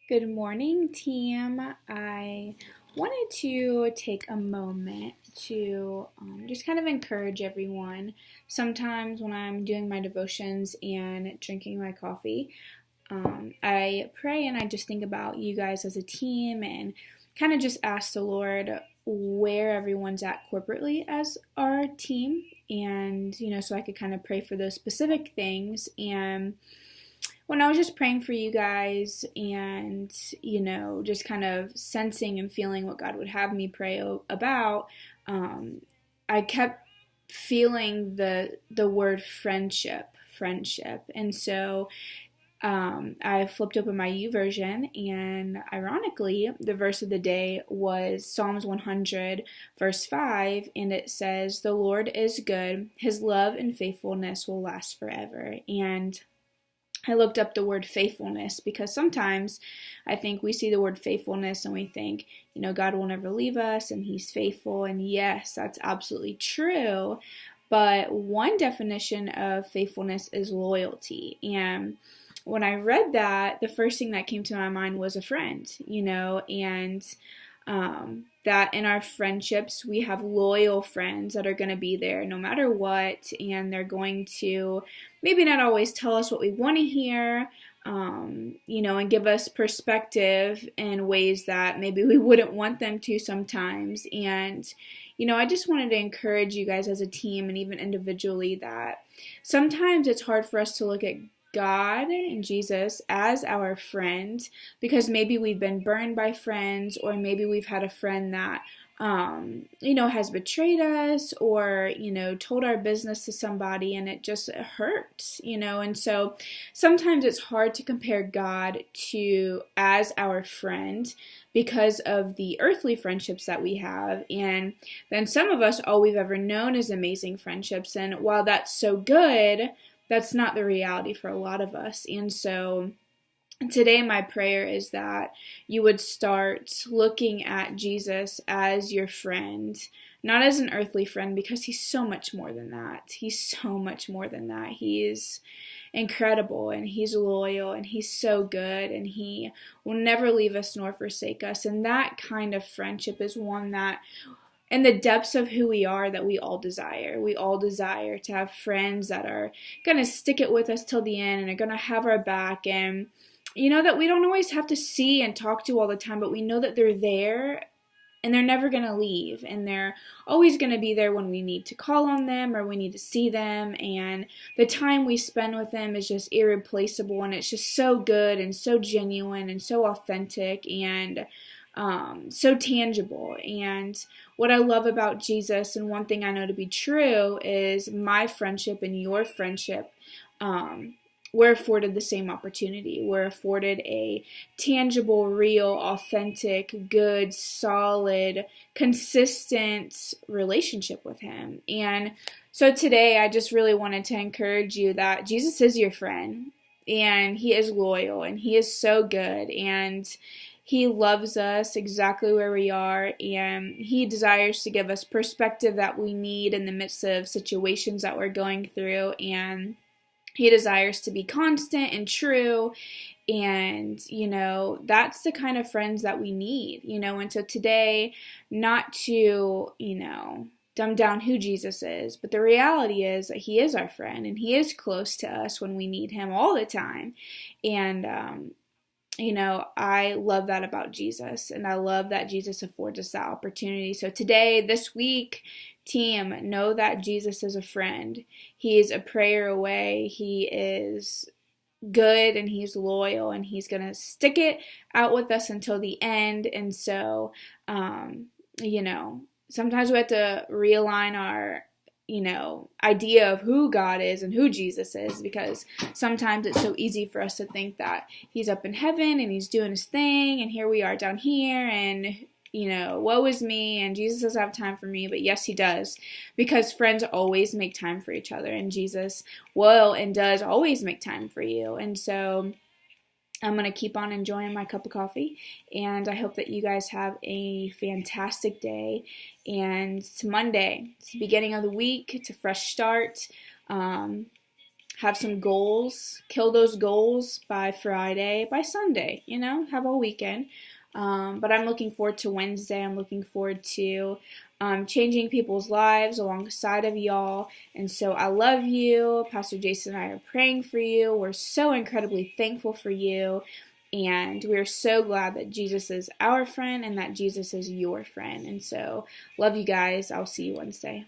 Good morning, team. I wanted to take a moment to just kind of encourage everyone. Sometimes when I'm doing my devotions and drinking my coffee, I pray and I just think about you guys as a team and kind of just ask the Lord where everyone's at corporately as our team. And, so I could kind of pray for those specific things. And when I was just praying for you guys and, just kind of sensing and feeling what God would have me pray about, I kept feeling the word friendship. And so I flipped open my YouVersion, and ironically, the verse of the day was Psalms 100, verse 5, and it says, "The Lord is good, his love and faithfulness will last forever." And I looked up the word faithfulness because sometimes I think we see the word faithfulness and we think, God will never leave us and he's faithful. And yes, that's absolutely true. But one definition of faithfulness is loyalty. And when I read that, the first thing that came to my mind was a friend, and that in our friendships, we have loyal friends that are going to be there no matter what, and they're going to maybe not always tell us what we want to hear, and give us perspective in ways that maybe we wouldn't want them to sometimes. And, I just wanted to encourage you guys as a team and even individually that sometimes it's hard for us to look at God and Jesus as our friend because maybe we've been burned by friends, or maybe we've had a friend that has betrayed us, or told our business to somebody and it just hurts, and so sometimes it's hard to compare God to as our friend because of the earthly friendships that we have. And then some of us, all we've ever known is amazing friendships, and while that's so good, that's not the reality for a lot of us. And so today my prayer is that you would start looking at Jesus as your friend, not as an earthly friend, because he's so much more than that. He's so much more than that. He's incredible, and he's loyal, and he's so good, and he will never leave us nor forsake us. And that kind of friendship is one that in the depths of who we are that we all desire. We all desire to have friends that are going to stick it with us till the end and are going to have our back, and that we don't always have to see and talk to all the time, but we know that they're there and they're never going to leave, and they're always going to be there when we need to call on them or we need to see them, and the time we spend with them is just irreplaceable, and it's just so good and so genuine and so authentic and so tangible. And what I love about Jesus, and one thing I know to be true, is my friendship and your friendship, we're afforded the same opportunity. We're afforded a tangible, real, authentic, good, solid, consistent relationship with him. And so today I just really wanted to encourage you that Jesus is your friend, and he is loyal, and he is so good, and he loves us exactly where we are, and he desires to give us perspective that we need in the midst of situations that we're going through, and he desires to be constant and true, and, that's the kind of friends that we need, and so today, not to, dumb down who Jesus is, but the reality is that he is our friend, and he is close to us when we need him all the time, and, I love that about Jesus, and I love that Jesus affords us that opportunity. So today, this week, team, know that Jesus is a friend. He is a prayer away. He is good, and he's loyal, and he's going to stick it out with us until the end. And so, sometimes we have to realign our idea of who God is and who Jesus is, because sometimes it's so easy for us to think that he's up in heaven and he's doing his thing, and here we are down here, and woe is me, and Jesus doesn't have time for me. But yes, he does, because friends always make time for each other, and Jesus will and does always make time for you. And so I'm going to keep on enjoying my cup of coffee, and I hope that you guys have a fantastic day. And it's Monday. It's the beginning of the week. It's a fresh start. have some goals, kill those goals by Friday, by Sunday, have all weekend. But I'm looking forward to Wednesday. I'm looking forward to changing people's lives alongside of y'all. And so I love you. Pastor Jason and I are praying for you. We're so incredibly thankful for you. And we're so glad that Jesus is our friend and that Jesus is your friend. And so love you guys. I'll see you Wednesday.